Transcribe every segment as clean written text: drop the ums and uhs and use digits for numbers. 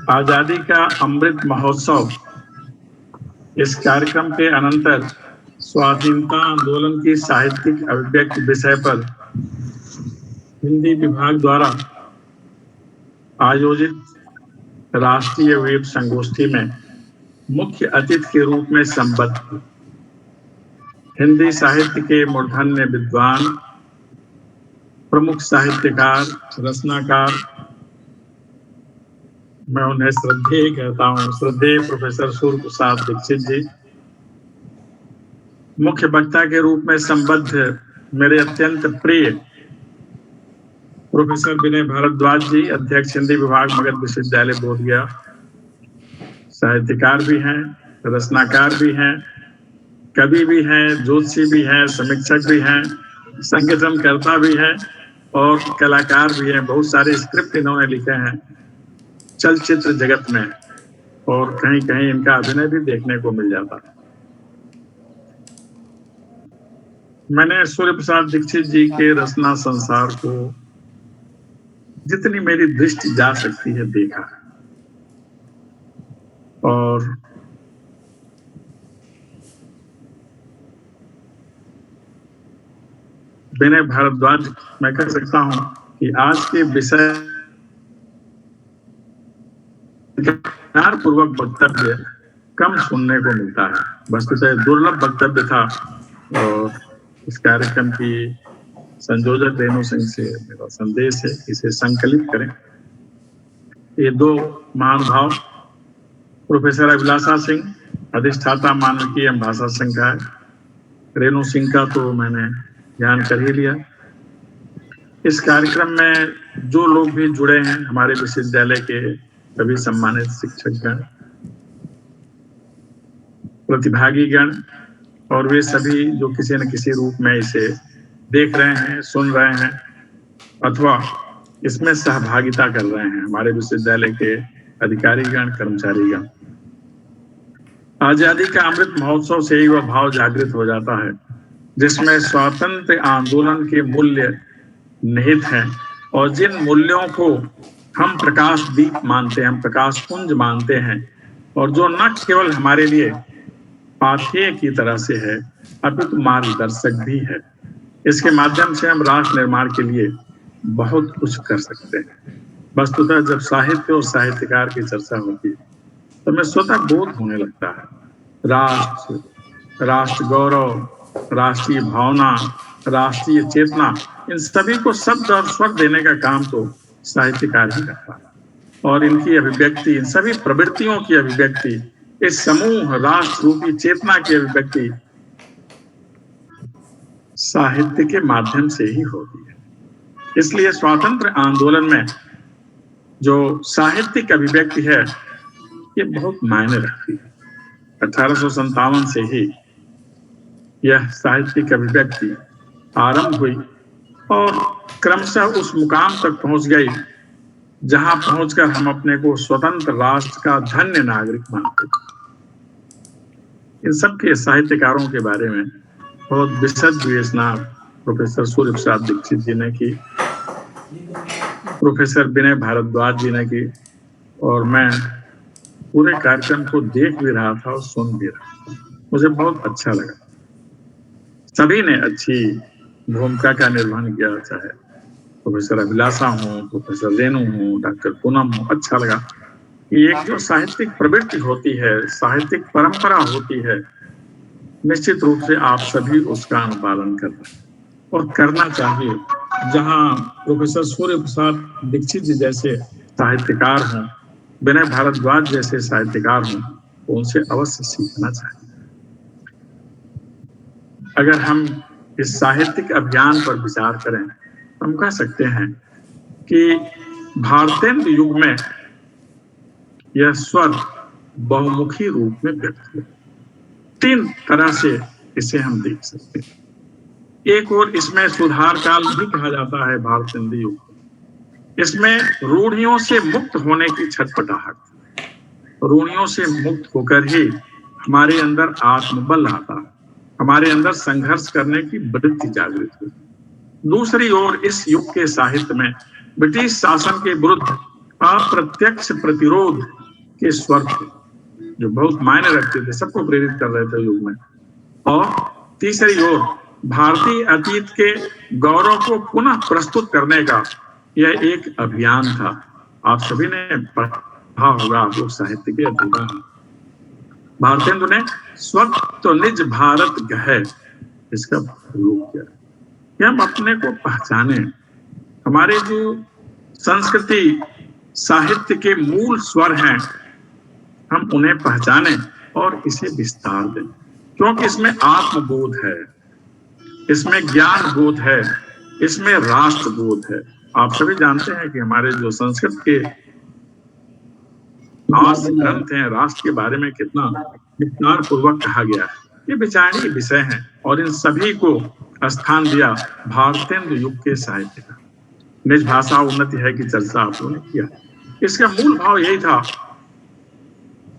आजादी का अमृत महोत्सव, इस कार्यक्रम के अनंतर स्वाधीनता आंदोलन की साहित्यिक अभिव्यक्ति विषय पर हिंदी विभाग द्वारा आयोजित राष्ट्रीय वेब संगोष्ठी में मुख्य अतिथि के रूप में संबद्ध थी। हिंदी साहित्य के मूर्धन्य विद्वान, प्रमुख साहित्यकार, रचनाकार, मैं उन्हें श्रद्धेय कहता हूँ, श्रद्धेय प्रोफेसर सूर्य प्रसाद दीक्षित जी, मुख्य वक्ता के रूप में संबद्ध मेरे अत्यंत प्रिय प्रोफेसर विनय भारद्वाज जी, अध्यक्ष हिंदी विभाग मगध विश्वविद्यालय बोधगया, साहित्यकार भी हैं, रचनाकार भी हैं, कवि भी हैं, ज्योतिषी भी हैं, समीक्षक भी हैं, संगठनकर्ता भी हैं और कलाकार भी हैं। बहुत सारे स्क्रिप्ट इन्होंने लिखे हैं चलचित्र जगत में और कहीं कहीं इनका अभिनय भी देखने को मिल जाता है। मैंने सूर्य प्रसाद दीक्षित जी के रचना संसार को जितनी मेरी दृष्टि जा सकती है देखा और विनय भारद्वाज, मैं कह सकता हूं कि आज के विषय पूर्वक वक्तव्य कम सुनने को मिलता है। वस्तुतः दुर्लभ वक्तव्य था और इस कार्यक्रम की संयोजक रेणु सिंह से मेरा संदेश है, इसे संकलित करें। ये दो महानुभाव प्रोफेसर अभिलाषा सिंह, अधिष्ठाता मानविकी एवं भाषा संकाय, रेणु सिंह का तो मैंने ध्यान कर ही लिया। इस कार्यक्रम में जो लोग भी जुड़े हैं, हमारे विश्वविद्यालय के सभी सम्मानित शिक्षकगण, प्रतिभागीगण और वे सभी जो किसी न किसी रूप में इसे देख रहे हैं, सुन रहे हैं अथवा इसमें सहभागिता कर रहे हैं, हमारे विश्वविद्यालय के अधिकारीगण, कर्मचारीगण। आजादी का अमृत महोत्सव से ही वह भाव जागृत हो जाता है जिसमें स्वातंत्र आंदोलन के मूल्य निहित हैं और जिन मूल्यों को हम प्रकाश दीप मानते हैं, हम प्रकाश पुंज मानते हैं और जो न केवल हमारे लिए पाथेय की तरह से है अपितु मार्गदर्शक भी है। इसके माध्यम से हम राष्ट्र निर्माण के लिए बहुत कुछ कर सकते हैं। वस्तुतः जब साहित्य और साहित्यकार की चर्चा होती है तो मैं स्वतः बोध होने लगता है। राष्ट्र, राष्ट्र गौरव, राष्ट्रीय भावना, राष्ट्रीय चेतना, इन सभी को शब्द और स्वर देने का काम तो साहित्यकार ही करता है और इनकी अभिव्यक्ति, इन सभी प्रवृत्तियों की अभिव्यक्ति, इस समूह राष्ट्र रूपी चेतना की अभिव्यक्ति साहित्य के माध्यम से ही होती है। इसलिए स्वातंत्र आंदोलन में जो साहित्यिक अभिव्यक्ति है ये बहुत मायने रखती है। 1857 से ही यह साहित्यिक अभिव्यक्ति आरंभ हुई और क्रमशः उस मुकाम तक पहुंच गई जहां पहुंचकर हम अपने को स्वतंत्र राष्ट्र का धन्य नागरिक मानते हैं। इन सब के साहित्यकारों के बारे में बहुत विशद विवेचना प्रोफेसर सूर्य प्रसाद दीक्षित जी ने की, प्रोफेसर विनय भारद्वाज जी ने की और मैं पूरे कार्यक्रम को देख भी रहा था और सुन भी रहा था। मुझे बहुत अच्छा लगा। सभी ने अच्छी भूमिका का निर्वहन किया, चाहे प्रोफेसर अभिलाषा हो, प्रोफेसर रेणु हो, डॉक्टर पूनम हो। अच्छा लगा कि एक जो साहित्यिक प्रवृत्ति होती है, साहित्यिक परंपरा होती है, निश्चित रूप से आप सभी उसका अनुपालन कर रहे हैं और करना चाहिए। जहां प्रोफेसर सूर्य प्रसाद दीक्षित जी जैसे साहित्यकार हों, विनय भारद्वाज जैसे साहित्यकार हों, तो उनसे अवश्य सीखना चाहिए। अगर हम इस साहित्यिक अभियान पर विचार करें तो हम कह सकते हैं कि भारतेंद्र युग में यह स्वर बहुमुखी रूप में व्यक्त हुआ। 3 तरह से इसे हम देख सकते हैं। एक और इसमें सुधार काल भी कहा जाता है भारतेंद्र युग। इसमें रूढ़ियों से मुक्त होने की छटपटाहट, रूढ़ियों से मुक्त होकर ही हमारे अंदर आत्मबल आता, हमारे अंदर संघर्ष करने की वृत्ति जागृत हुई। दूसरी ओर इस युग के साहित्य में ब्रिटिश शासन के विरुद्ध अप्रत्यक्ष प्रतिरोध के स्वर थे जो बहुत मायने रखते थे, सबको प्रेरित कर रहे थे युग में। और तीसरी ओर भारतीय अतीत के गौरव को पुनः प्रस्तुत करने का यह एक अभियान था। आप सभी ने पढ़ा होगा, आप लोग साहित्य के अध्येता हैं। भारतेंदु ने स्वत तो निज भारत गहे इसका प्रयोग किया कि हम अपने को पहचाने, हमारे जो संस्कृति साहित्य के मूल स्वर हैं हम उन्हें पहचाने और इसे विस्तार दें, क्योंकि इसमें आत्मबोध है, इसमें ज्ञान बोध है, इसमें राष्ट्र बोध है। आप सभी जानते हैं कि हमारे जो संस्कृत के ग्रंथ हैं राष्ट्र के बारे में कितना विस्तार पूर्वक कहा गया है। ये विचारणीय विषय हैं और इन सभी को स्थान दिया भारतेंदु युग के साहित्य का। निज भाषा उन्नति है की चर्चा आप लोगों ने किया। इसका मूल भाव यही था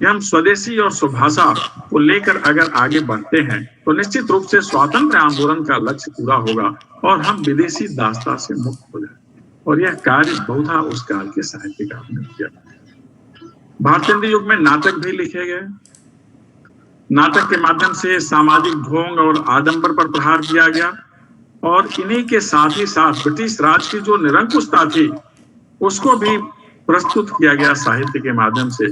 कि हम स्वदेशी और स्वभाषा को लेकर अगर आगे बढ़ते हैं तो निश्चित रूप से स्वातंत्र आंदोलन का लक्ष्य पूरा होगा और हम विदेशी दास्ता से मुक्त हो जाए। और यह कार्य बहुधा उस काल के साहित्यकार ने किया। भारतेंदु युग में नाटक भी लिखे गए। नाटक के माध्यम से सामाजिक ढोंग और आडंबर पर प्रहार किया गया और इन्हीं के साथ ही साथ ब्रिटिश राज की जो निरंकुशता थी उसको भी प्रस्तुत किया गया साहित्य के माध्यम से।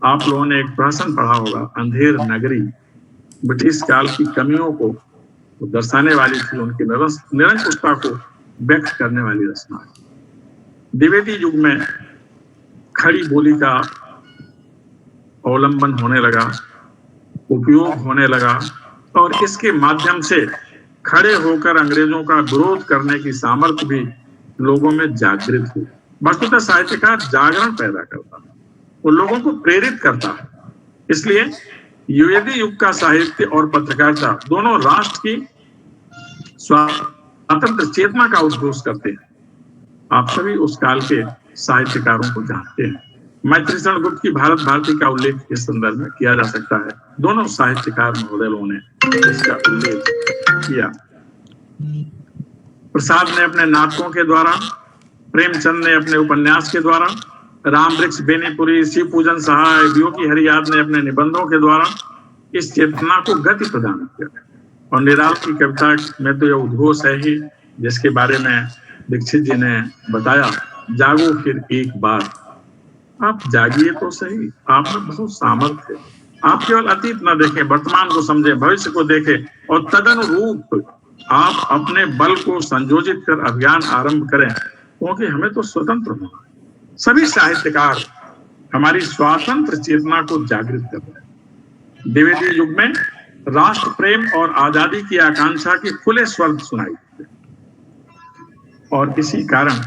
आप लोगों ने एक प्रहसन पढ़ा होगा, अंधेर नगरी, ब्रिटिश काल की कमियों को दर्शाने वाली थी, उनकी निरंकुशता को व्यक्त करने वाली रचना। द्विवेदी युग में खड़ी बोली का अवलंबन होने लगा, उपयोग होने लगा और इसके माध्यम से खड़े होकर अंग्रेजों का विरोध करने की सामर्थ्य भी लोगों में जागृत हुई। वस्तुतः साहित्यकार जागरण पैदा करता है, वो लोगों को प्रेरित करता है। इसलिए द्विवेदी युग का साहित्य और पत्रकारिता दोनों राष्ट्र की स्वतंत्र चेतना का उद्घोष करते हैं। आप सभी उस काल के साहित्यकारों को जानते हैं। मैत्री शरण गुप्त की भारत भारती का उल्लेख इस संदर्भ में किया जा सकता है। दोनों साहित्यकार महोदयों ने इसका उल्लेख किया। प्रसाद ने अपने नाटकों के द्वारा, प्रेमचंद ने अपने उपन्यास के द्वारा, रामवृक्ष बेनीपुरी, शिव पूजन सहाय, वियोगी हरियाद ने अपने निबंधों के द्वारा इस चेतना को गति प्रदान किया। और निराल की कविता में तो यह उद्घोष है ही, जिसके बारे में दीक्षित जी ने बताया, जागो फिर एक बार, आप जागिए तो सही, आप में बहुत सामर्थ्य है। आप केवल अतीत न देखें, वर्तमान को समझें, भविष्य को देखें और तदनुरूप आप अपने बल को संयोजित कर अभियान आरंभ करें, क्योंकि हमें तो स्वतंत्र होना है। सभी साहित्यकार हमारी स्वातंत्र चेतना को जागृत कर रहे हैं। द्विवेदी युग में राष्ट्र प्रेम और आजादी की आकांक्षा के खुले स्वर सुनाई देते। और इसी कारण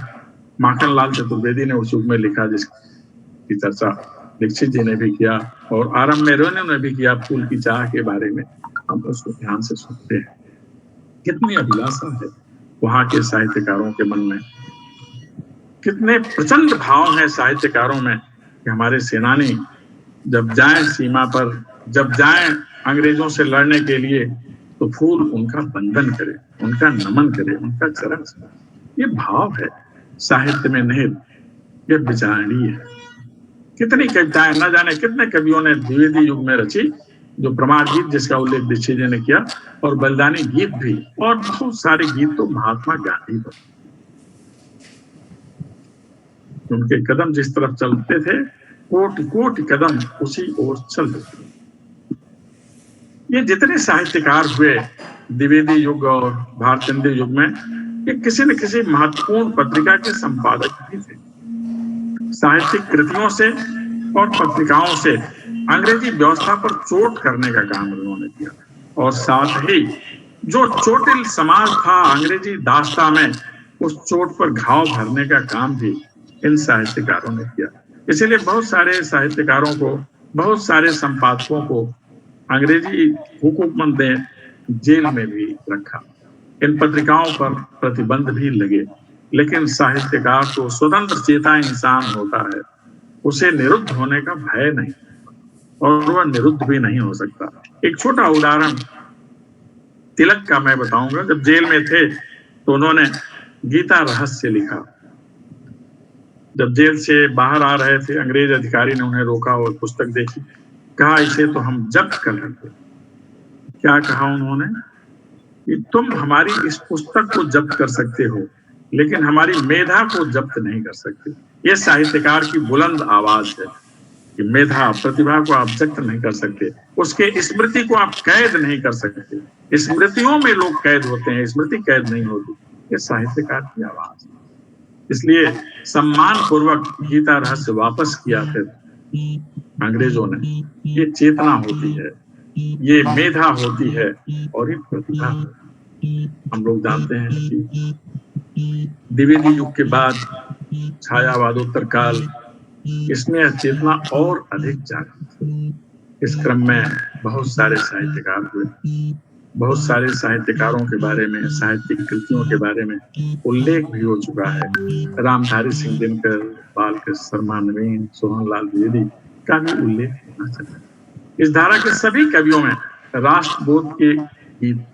माखनलाल चतुर्वेदी ने उस युग में लिखा, जिसकी चर्चा दीक्षित जी ने भी किया और आरंभ में रोने ने भी किया, फूल की चाह के बारे में हम उसको ध्यान से सुनते हैं। कितनी अभिलाषा है वहां के साहित्यकारों के मन में, कितने प्रचंड भाव है साहित्यकारों में कि हमारे सेनानी जब जाएं सीमा पर, जब जाएं अंग्रेजों से लड़ने के लिए, तो फूल उनका बंधन करे, उनका नमन करे, उनका चरण स्पर्श। ये भाव है साहित्य में निहित, ये विचारणीय है। कितनी कविताएं, न जाने कितने कवियों ने द्विवेदी युग में रची, जो प्रमाण गीत जिसका उल्लेख दीक्षित जी ने किया, और बलिदानी गीत भी, और बहुत सारे गीत तो महात्मा गांधी पर। उनके कदम जिस तरफ चलते थे, कोटि कोटि कदम उसी ओर चल देते। ये जितने साहित्यकार हुए द्विवेदी युग और भारतेंदु युग में, ये किसी न किसी महत्वपूर्ण पत्रिका के संपादक भी थे। साहित्यिक कृतियों से और पत्रिकाओं से अंग्रेजी व्यवस्था पर चोट करने का काम उन्होंने किया, और साथ ही जो चोटिल समाज था अंग्रेजी दास्ता में, उस चोट पर घाव भरने का काम भी इन साहित्यकारों ने किया। इसीलिए बहुत सारे साहित्यकारों को, बहुत सारे संपादकों को अंग्रेजी हुकूमत ने जेल में भी रखा। इन पत्रिकाओं पर प्रतिबंध भी लगे, लेकिन साहित्यकार तो स्वतंत्र चेता इंसान होता है, उसे निरुद्ध होने का भय नहीं और वह निरुद्ध भी नहीं हो सकता। एक छोटा उदाहरण तिलक का मैं बताऊंगा। जब जेल में थे तो उन्होंने गीता रहस्य लिखा। जब जेल से बाहर आ रहे थे, अंग्रेज अधिकारी ने उन्हें रोका और पुस्तक देखी, कहा इसे तो हम जब्त कर लेंगे। क्या कहा उन्होंने कि तुम हमारी इस पुस्तक को जब्त कर सकते हो, लेकिन हमारी मेधा को जब्त नहीं कर सकते। ये साहित्यकार की बुलंद आवाज है कि मेधा, प्रतिभा को आप जब्त नहीं कर सकते, उसके स्मृति को आप कैद नहीं कर सकते। स्मृतियों में लोग कैद होते हैं, स्मृति कैद नहीं होती। ये साहित्यकार की आवाज है। इसलिए सम्मान पूर्वक गीता रहस्य वापस किया फिर अंग्रेजों ने। ये चेतना होती है, ये मेधा होती है और ये प्रतिभा होती है। हम लोग जानते हैं कि द्विवेदी युग के बाद छायावादोत्तर काल, इसमें चेतना और अधिक जागृत हुई। इस क्रम में बहुत सारे साहित्यकार हुए, बहुत सारे साहित्यकारों के बारे में, साहित्यिक कृतियों के बारे में उल्लेख भी हो चुका है। रामधारी सिंह दिनकर, बालकृष्ण शर्मा नवीन, सोहनलाल द्विवेदी का भी उल्लेख होना चाहिए। इस धारा के सभी कवियों में राष्ट्रबोध के गीत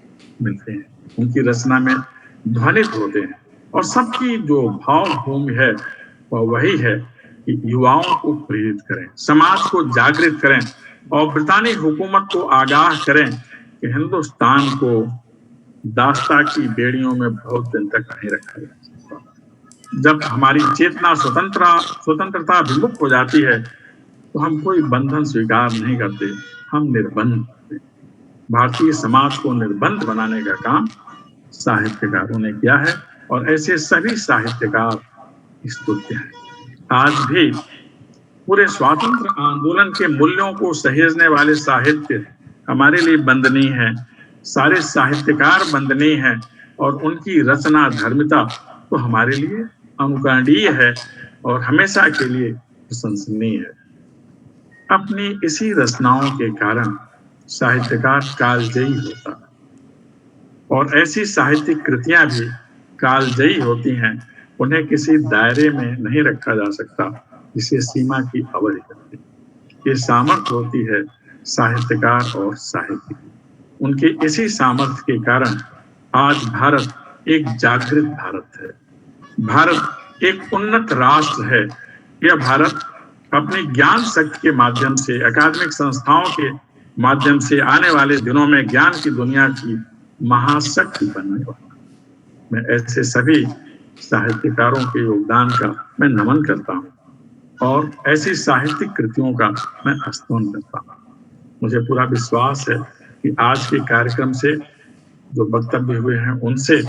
मिलते हैं, उनकी रचना में ध्वनित होते हैं, और सबकी जो भाव भूमि है वह वही है कि युवाओं को प्रेरित करें, समाज को जागृत करें और ब्रितानी हुकूमत को आगाह करें कि हिंदुस्तान को दास्ता की बेड़ियों में बहुत दिन तक नहीं रखा जा सकता। जब हमारी चेतना स्वतंत्रता विमुख हो जाती है तो हम कोई बंधन स्वीकार नहीं करते, हम निर्बंध करते। भारतीय समाज को निर्बंध बनाने का काम साहित्यकारों ने किया है, और ऐसे सभी साहित्यकार स्तुत्य हैं। आज भी पूरे स्वातंत्र आंदोलन के मूल्यों को सहेजने वाले साहित्य हमारे लिए वंदनीय है। सारे साहित्यकार वंदनीय हैं और उनकी रचना धर्मिता तो हमारे लिए अनुकरणीय है और हमेशा के लिए प्रशंसनीय है। अपनी इसी रचनाओं के कारण साहित्यकार कालजयी होता है, और ऐसी साहित्यिक कृतियां भी कालजयी होती हैं। उन्हें किसी दायरे में नहीं रखा जा सकता जिसे सीमा की अवधि करती। ये सामर्थ्य होती है साहित्यकार और साहित्य की। उनके इसी सामर्थ्य के कारण आज भारत एक जागृत भारत है, भारत एक उन्नत राष्ट्र है। यह भारत अपनी ज्ञान शक्ति के माध्यम से, अकादमिक संस्थाओं के माध्यम से आने वाले दिनों में ज्ञान की दुनिया की महाशक्ति बनने वाला है। मैं ऐसे सभी साहित्यकारों के योगदान का मैं नमन करता हूँ और ऐसी साहित्यिक कृतियों का मैं स्तवन करता हूँ। मुझे पूरा विश्वास है कि आज के कार्यक्रम से जो वक्तव्य हुए हैं उनसे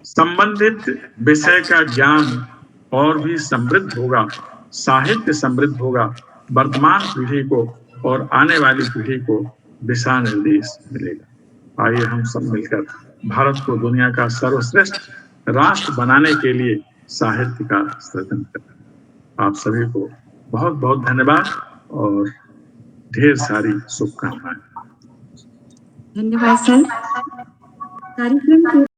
संबंधित विषय का ज्ञान और भी समृद्ध होगा, साहित्य समृद्ध होगा, वर्तमान पीढ़ी को और आने वाली पीढ़ी को दिशा निर्देश मिलेगा। आइए हम सब मिलकर भारत को दुनिया का सर्वश्रेष्ठ राष्ट्र बनाने के लिए साहित्य का सृजन करें। आप सभी को बहुत बहुत धन्यवाद और ढेर सारी शुभकामनाएं। धन्यवाद सर। कार्यक्रम